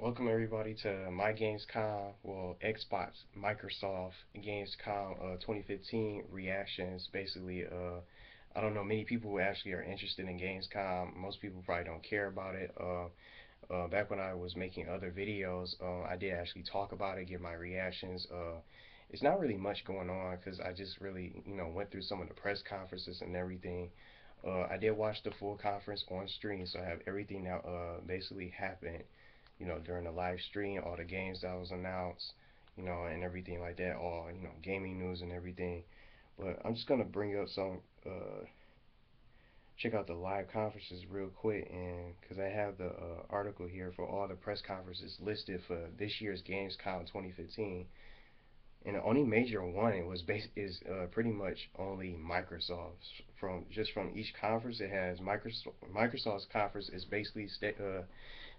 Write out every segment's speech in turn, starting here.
Welcome everybody to my Gamescom, well, Xbox, Microsoft Gamescom 2015 reactions. Basically, I don't know, many people who actually are interested in Gamescom. Most people probably don't care about it. Back when I was making other videos, I did actually talk about it, give my reactions. It's not really much going on because I just really, went through some of the press conferences and everything. I did watch the full conference on stream, so I have everything that basically happened, during the live stream, all the games that was announced, and everything like that, all, gaming news and everything. But I'm just gonna bring up some, check out the live conferences real quick, and because I have the article here for all the press conferences listed for this year's Gamescom 2015, and the only major one it was is pretty much only Microsoft's. From each conference, it has Microsoft's conference is basically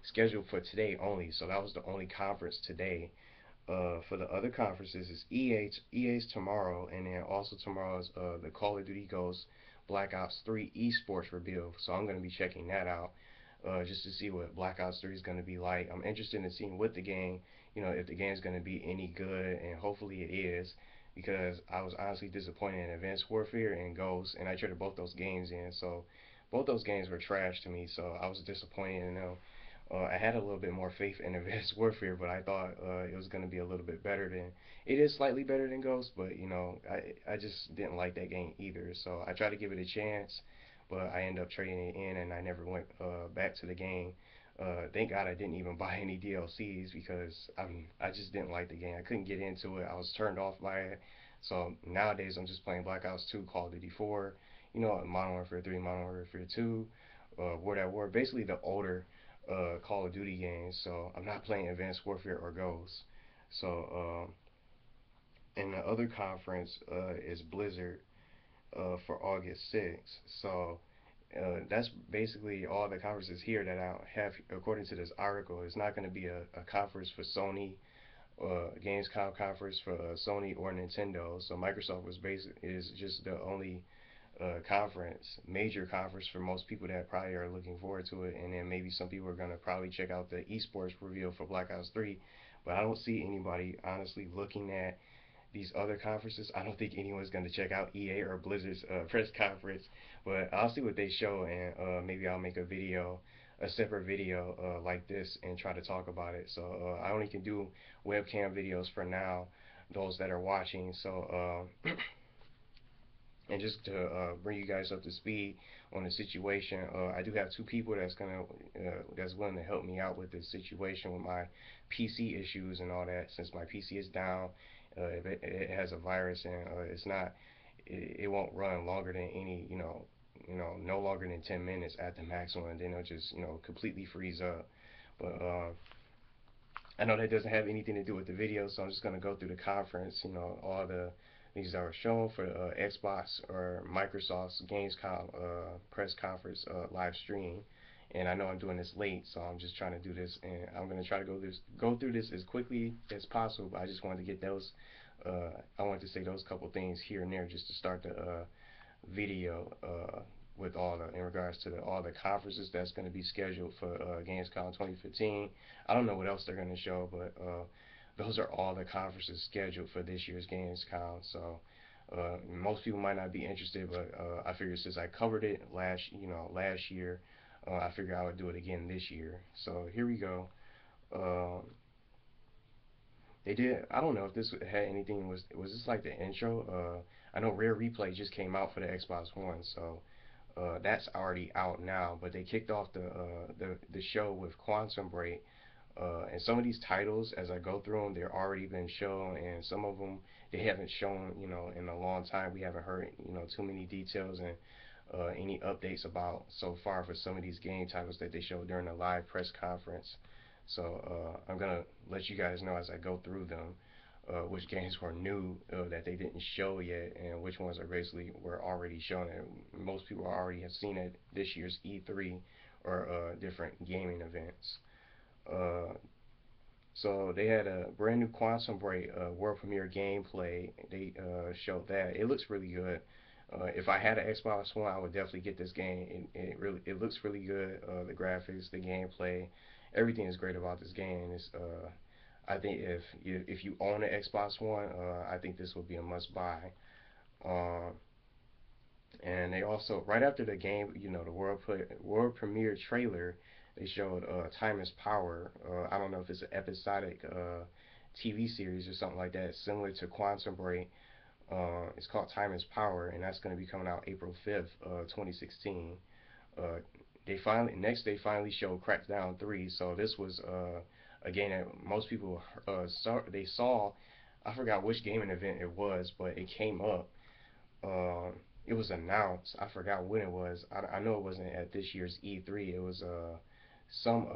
scheduled for today only, so that was the only conference today. For the other conferences is EA's tomorrow, and then also tomorrow's the Call of Duty Ghosts Black Ops 3 Esports reveal. So I'm gonna be checking that out, just to see what Black Ops 3 is gonna be like. I'm interested in seeing what the game, if the game is gonna be any good, and hopefully it is, because I was honestly disappointed in Advanced Warfare and Ghosts, and I traded both those games in. So both those games were trash to me, so I was disappointed in them. I had a little bit more faith in Advanced Warfare, but I thought it was going to be a little bit better than. It is slightly better than Ghost, but I just didn't like that game either. So I tried to give it a chance, but I ended up trading it in, and I never went back to the game. Thank God I didn't even buy any DLCs because I just didn't like the game. I couldn't get into it. I was turned off by it. So nowadays I'm just playing Black Ops 2, Call of Duty 4, Modern Warfare 3, Modern Warfare 2, World at War, basically the older Call of Duty games. So I'm not playing Advanced Warfare or Ghosts. So and the other conference is Blizzard for August 6th. So that's basically all the conferences here that I have according to this article. It's not going to be a conference for Sony, Gamescom conference for Sony or Nintendo. So Microsoft is just the only major conference for most people that probably are looking forward to it, and then maybe some people are gonna probably check out the esports reveal for Black Ops 3. But I don't see anybody honestly looking at these other conferences. I don't think anyone's gonna check out EA or Blizzard's press conference. But I'll see what they show, and maybe I'll make a separate video like this, and try to talk about it. So I only can do webcam videos for now, those that are watching. So and just to bring you guys up to speed on the situation, I do have two people that's willing to help me out with this situation with my PC issues and all that. Since my PC is down, it has a virus, and it won't run longer than no longer than 10 minutes at the maximum, and then it'll just completely freeze up. But I know that doesn't have anything to do with the video, so I'm just gonna go through the conference. All the these that were shown for Xbox or Microsoft's Gamescom press conference live stream. And I know I'm doing this late, so I'm just trying to do this, and I'm gonna try to go through this as quickly as possible. But I just wanted to get those. I wanted to say those couple things here and there just to start the video with in regards to all the conferences that's going to be scheduled for Gamescom 2015. I don't know what else they're going to show, but those are all the conferences scheduled for this year's Gamescom. So most people might not be interested, but I figured since I covered it last year, I figured I would do it again this year. So here we go. They did. I don't know if this had anything. Was this like the intro? I know Rare Replay just came out for the Xbox One, so that's already out now. But they kicked off the show with Quantum Break, and some of these titles, as I go through them, they're already been shown, and some of them they haven't shown, in a long time. We haven't heard, too many details and any updates about so far for some of these game titles that they showed during the live press conference. So I'm gonna let you guys know as I go through them which games were new that they didn't show yet, and which ones are basically were already shown. And most people already have seen it this year's E3 or different gaming events. Uh, so they had a brand new Quantum Break world premiere gameplay. They showed that it looks really good. If I had an Xbox One, I would definitely get this game. It looks really good. The graphics, the gameplay, everything is great about this game. It's I think if you own an Xbox One, I think this would be a must buy. Um, and they also, right after the game, the world premiere trailer, they showed Time is Power. I don't know if it's an episodic TV series or something like that, similar to Quantum Break. It's called Time is Power, and that's going to be coming out April 5th, 2016. Uh, they finally showed Crackdown 3. So this was a game that most people saw. I forgot which gaming event it was, but it came up. uh, it was announced. I forgot when it was. I know it wasn't at this year's E3. It was some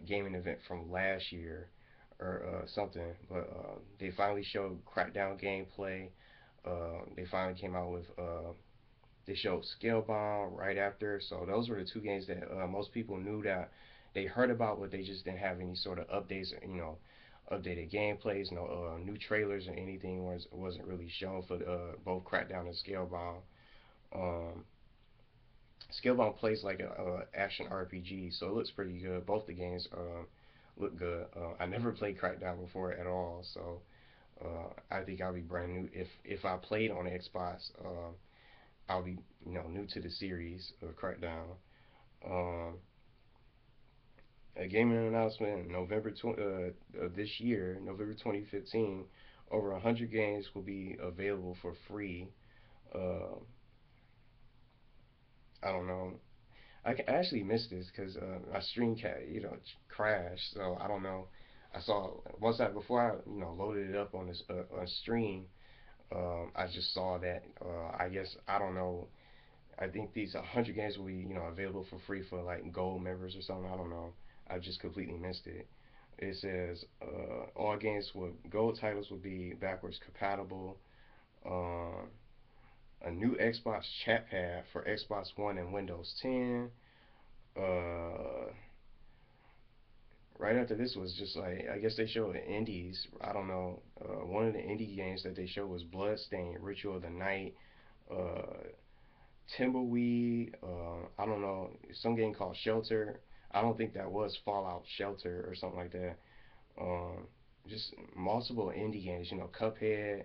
gaming event from last year or something. But they finally showed Crackdown gameplay. They finally came out with they showed Scalebound right after. So those were the two games that most people knew that they heard about, but they just didn't have any sort of updates or updated gameplays, no new trailers or anything wasn't really shown for both Crackdown and Scalebound. Um, Scalebound plays like a action RPG, so it looks pretty good. Both the games look good. I never played Crackdown before at all, so I think I'll be brand new if I played on Xbox. I'll be new to the series of Crackdown. Um, a gaming announcement November of this year, November 2015. Over 100 games will be available for free. Uh, I don't know. I actually missed this because my stream crashed. So I don't know. I saw once I before I loaded it up on this on stream. I just saw that. I guess I don't know. I think these 100 games will be available for free for like gold members or something. I don't know. I just completely missed it. It says all games with gold titles will be backwards compatible. Uh, a new Xbox Chatpad for Xbox One and Windows 10. Uh, right after this was just like I guess they showed the indies. I don't know. One of the indie games that they showed was Bloodstained, Ritual of the Night, uh, Timbleweed. I don't know. Some game called Shelter. I don't think that was Fallout Shelter or something like that. Um, just multiple indie games. Cuphead,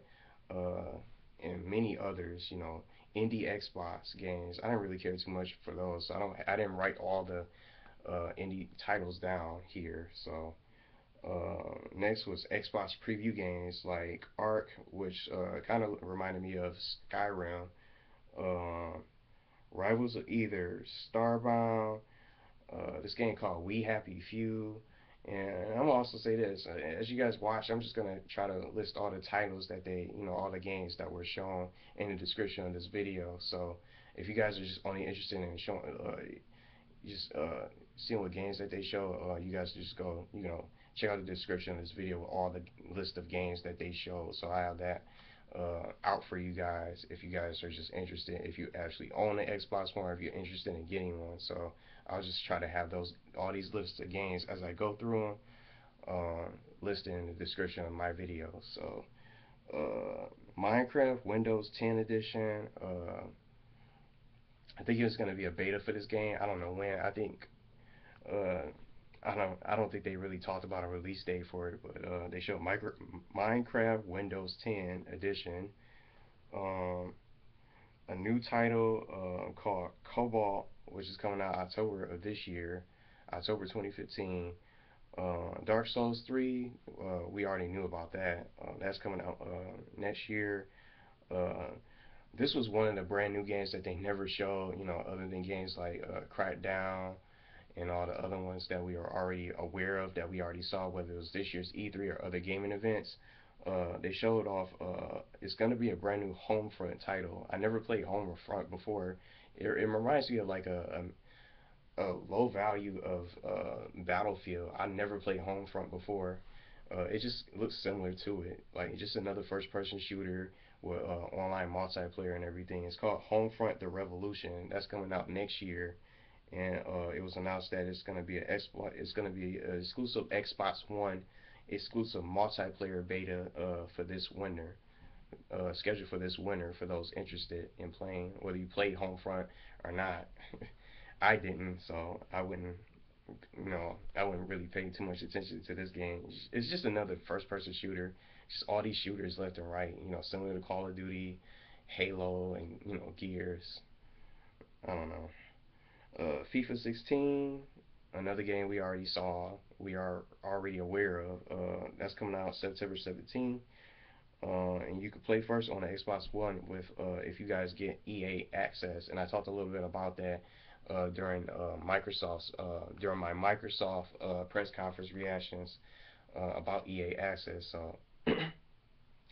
uh, and many others. Indie Xbox games. I didn't really care too much for those. So I didn't write all the indie titles down here. So next was Xbox preview games like Ark, which kind of reminded me of Skyrim. Uh, Rivals of Aether, Starbound. This game called We Happy Few. And I'm gonna also say this: as you guys watch, I'm just gonna try to list all the titles that all the games that were shown in the description of this video. So if you guys are just only interested in showing, just seeing what games that they show, you guys just go, check out the description of this video with all the list of games that they show. So I have that out for you guys if you guys are just interested, if you actually own an Xbox One, or if you're interested in getting one. So I'll just try to have all these lists of games as I go through them, listed in the description of my video. So Minecraft Windows 10 edition. I think it's gonna be a beta for this game. I don't know when. I think uh, I don't think they really talked about a release date for it, but they showed Minecraft Windows 10 edition. Um, a new title called Cobalt, which is coming out October of this year, October 2015. Dark Souls 3, we already knew about that. That's coming out next year. Uh, this was one of the brand new games that they never showed, other than games like Crackdown and all the other ones that we are already aware of, that we already saw, whether it was this year's E3 or other gaming events. They showed off, it's going to be a brand new Homefront title. I never played Homefront before. It reminds me of like a low value of Battlefield. I never played Homefront before. It just looks similar to it, like just another first-person shooter with online multiplayer and everything. It's called Homefront: The Revolution. That's coming out next year, and it was announced that it's gonna be an exclusive Xbox One exclusive multiplayer beta for this winter. Scheduled for this winter for those interested in playing, whether you played Homefront or not. I didn't, so I wouldn't. I wouldn't really pay too much attention to this game. It's just another first-person shooter. Just all these shooters left and right. Similar to Call of Duty, Halo, and Gears. I don't know. FIFA 16, another game we already saw. We are already aware of. That's coming out September 17th. And you can play first on the Xbox One with if you guys get EA access. And I talked a little bit about that during my Microsoft press conference reactions about EA access. So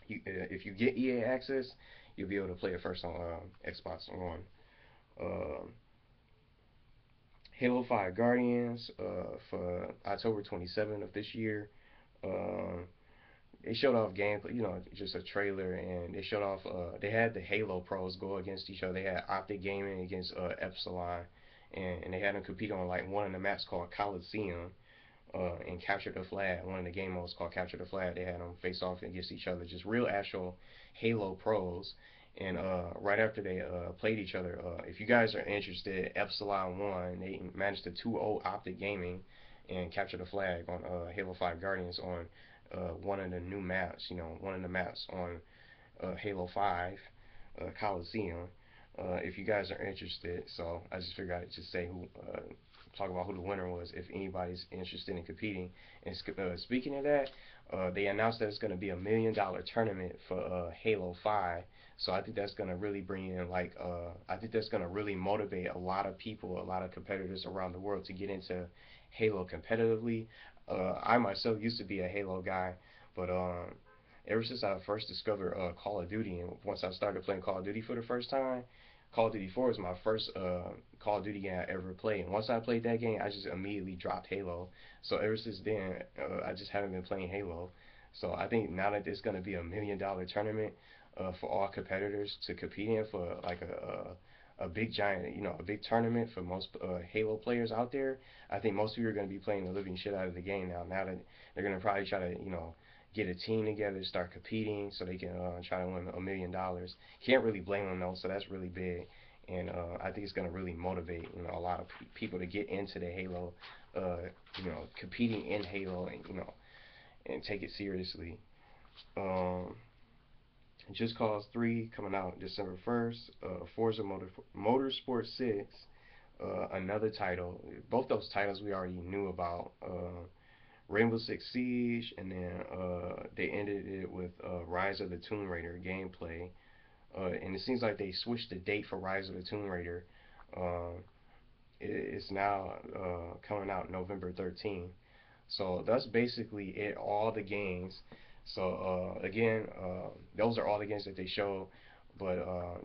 if you get EA access, you'll be able to play it first on Xbox One. Uh, Halo 5 Guardians for October 27th of this year. Um, they showed off gameplay, just a trailer, and they showed off. They had the Halo pros go against each other. They had Optic Gaming against Epsilon, and they had them compete on like one of the maps called Coliseum, and Capture the Flag. One of the game modes called Capture the Flag. They had them face off against each other, just real actual Halo pros. And right after they played each other, if you guys are interested, Epsilon won. They managed to 2-0 Optic Gaming and capture the flag on Halo 5 Guardians on one of the new maps. One of the maps on Halo 5 Coliseum. If you guys are interested, so I just figured I'd just say talk about who the winner was if anybody's interested in competing. And speaking of that, they announced that it's going to be $1 million tournament for Halo 5. So I think that's going to really bring in I think that's going to really motivate a lot of people, a lot of competitors around the world to get into Halo competitively. I myself used to be a Halo guy, but ever since I first discovered Call of Duty, and once I started playing Call of Duty for the first time, Call of Duty 4 was my first Call of Duty game I ever played. And once I played that game, I just immediately dropped Halo. So ever since then, I just haven't been playing Halo. So I think now that there's going to be $1 million tournament for all competitors to compete in for like a big giant, a big tournament for most Halo players out there. I think most people are going to be playing the living shit out of the game now. Now that they're going to probably try to, get a team together, start competing, so they can try to win $1 million. Can't really blame them though, so that's really big, and I think it's gonna really motivate a lot of people to get into the Halo, competing in Halo, and and take it seriously. Um, Just Cause 3 coming out December 1st. Forza Motorsport 6, another title. Both those titles we already knew about. Rainbow Six Siege, and then they ended it with Rise of the Tomb Raider gameplay. And it seems like they switched the date for Rise of the Tomb Raider. Uh, it's now coming out November 13th. So that's basically it, all the games. So again, those are all the games that they show. But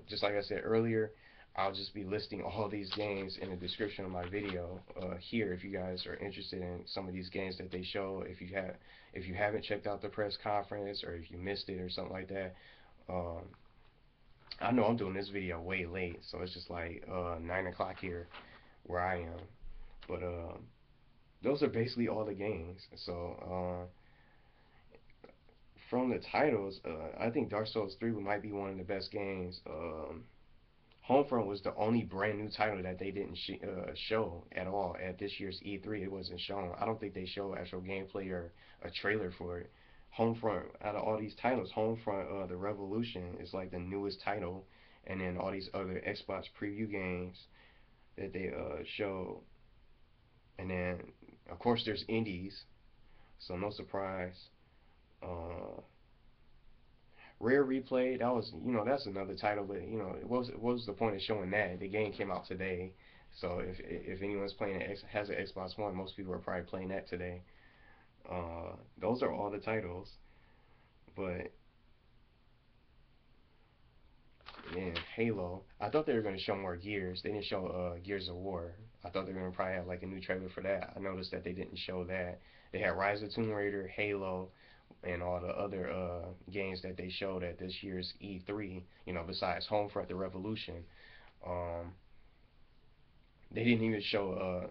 just like I said earlier, I'll just be listing all these games in the description of my video here. If you guys are interested in some of these games that they show, if you haven't checked out the press conference, or if you missed it or something like that, um, I know I'm doing this video way late, so it's just like 9 o'clock here where I am. But those are basically all the games. So from the titles, I think Dark Souls 3 might be one of the best games. Homefront was the only brand new title that they didn't show at all at this year's E3. It wasn't shown. I don't think they showed actual gameplay or a trailer for it. Homefront, out of all these titles, Homefront, the Revolution is like the newest title, and then all these other Xbox preview games that they show, and then of course there's indies, so no surprise. Uh, Rare Replay, that was, that's another title, but what was the point of showing that? The game came out today, so if anyone's playing has an Xbox One, most people are probably playing that today. Those are all the titles, but man, Halo. I thought they were gonna show more Gears. They didn't show Gears of War. I thought they were gonna probably have like a new trailer for that. I noticed that they didn't show that. They had Rise of Tomb Raider, Halo, and all the other games that they showed at this year's E3. Besides Homefront: The Revolution. Um, they didn't even show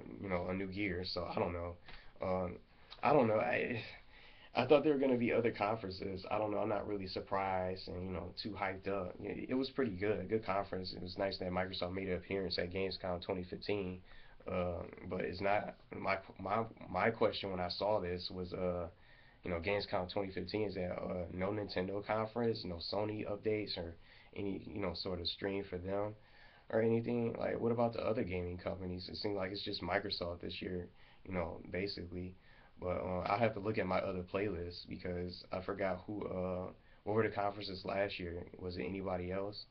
a new Gear. So I don't know. Um, I don't know. I thought there were going to be other conferences. I don't know. I'm not really surprised and too hyped up. It was pretty good. A good conference. It was nice that Microsoft made an appearance at Gamescom 2015. But it's not my question when I saw this was Gamescom 2015 is that no Nintendo conference, no Sony updates or any sort of stream for them or anything. Like, what about the other gaming companies? It seems like it's just Microsoft this year, basically. But I have to look at my other playlists because I forgot what were the conferences last year. Was it anybody else?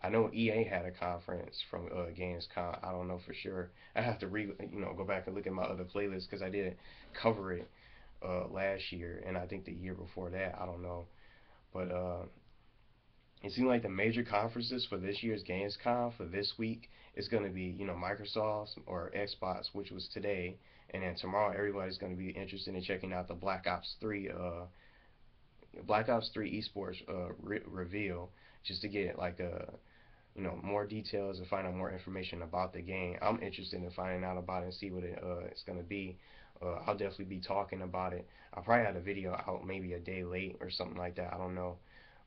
I know EA had a conference from Gamescom. I don't know for sure. I have to go back and look at my other playlists because I didn't cover it last year, and I think the year before that. I don't know, but it seemed like the major conferences for this year's Gamescom for this week is going to be Microsoft or Xbox, which was today, and then tomorrow everybody's going to be interested in checking out the Black Ops 3 Esports reveal, just to get like a more details and find out more information about the game. I'm interested in finding out about it and see what it's gonna be. I'll definitely be talking about it. I'll probably have a video out maybe a day late or something like that. I don't know,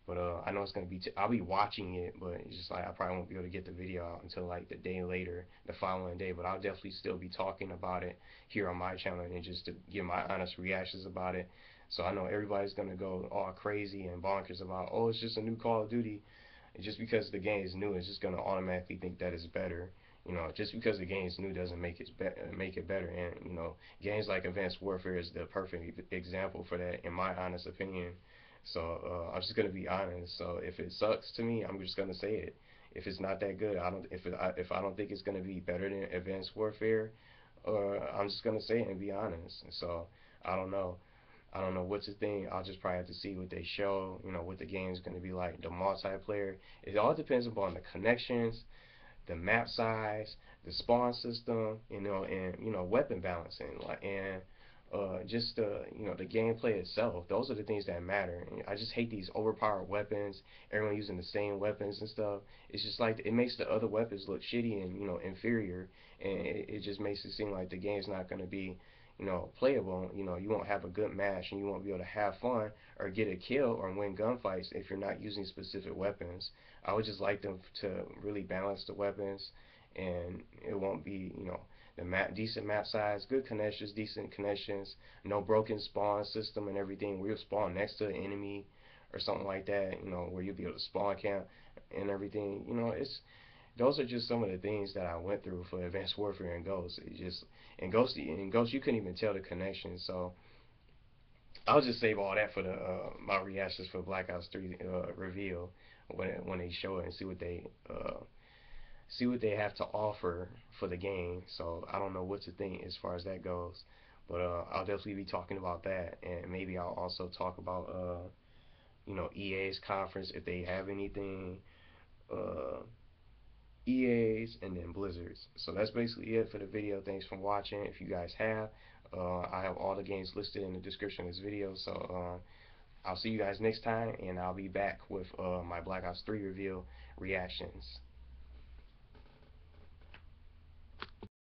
but I know it's gonna be. I'll be watching it, but it's just like I probably won't be able to get the video out until like the day later, the following day. But I'll definitely still be talking about it here on my channel and just to give my honest reactions about it. So I know everybody's gonna go all crazy and bonkers about, oh, it's just a new Call of Duty. And just because the game is new, it's just gonna automatically think that it's better. Just because the game is new doesn't make it better. And games like Advanced Warfare is the perfect example for that, in my honest opinion. So I'm just gonna be honest. So if it sucks to me, I'm just gonna say it. If it's not that good, I don't. If I don't think it's gonna be better than Advanced Warfare, I'm just gonna say it and be honest. So I don't know. I don't know what's the thing. I'll just probably have to see what they show, what the game's going to be like, the multiplayer. It all depends upon the connections, the map size, the spawn system, and weapon balancing, like and just the gameplay itself. Those are the things that matter. And I just hate these overpowered weapons. Everyone using the same weapons and stuff. It's just like it makes the other weapons look shitty and inferior, and it just makes it seem like the game's not going to be playable. You won't have a good match and you won't be able to have fun or get a kill or win gunfights if you're not using specific weapons. I would just like them to really balance the weapons, and it won't be, the decent map size, good connections, decent connections, no broken spawn system and everything where you'll spawn next to an enemy or something like that, where you'll be able to spawn camp and everything. It's those are just some of the things that I went through for Advanced Warfare and Ghost. It just in Ghost you couldn't even tell the connection. So I'll just save all that for the my reactions for Black Ops 3 reveal when they show it and see what they have to offer for the game. So I don't know what to think as far as that goes, but I'll definitely be talking about that, and maybe I'll also talk about EA's conference if they have anything. Uh, EA's, and then Blizzard's. So that's basically it for the video. Thanks for watching. If you guys have, I have all the games listed in the description of this video. So I'll see you guys next time, and I'll be back with my Black Ops 3 reveal reactions.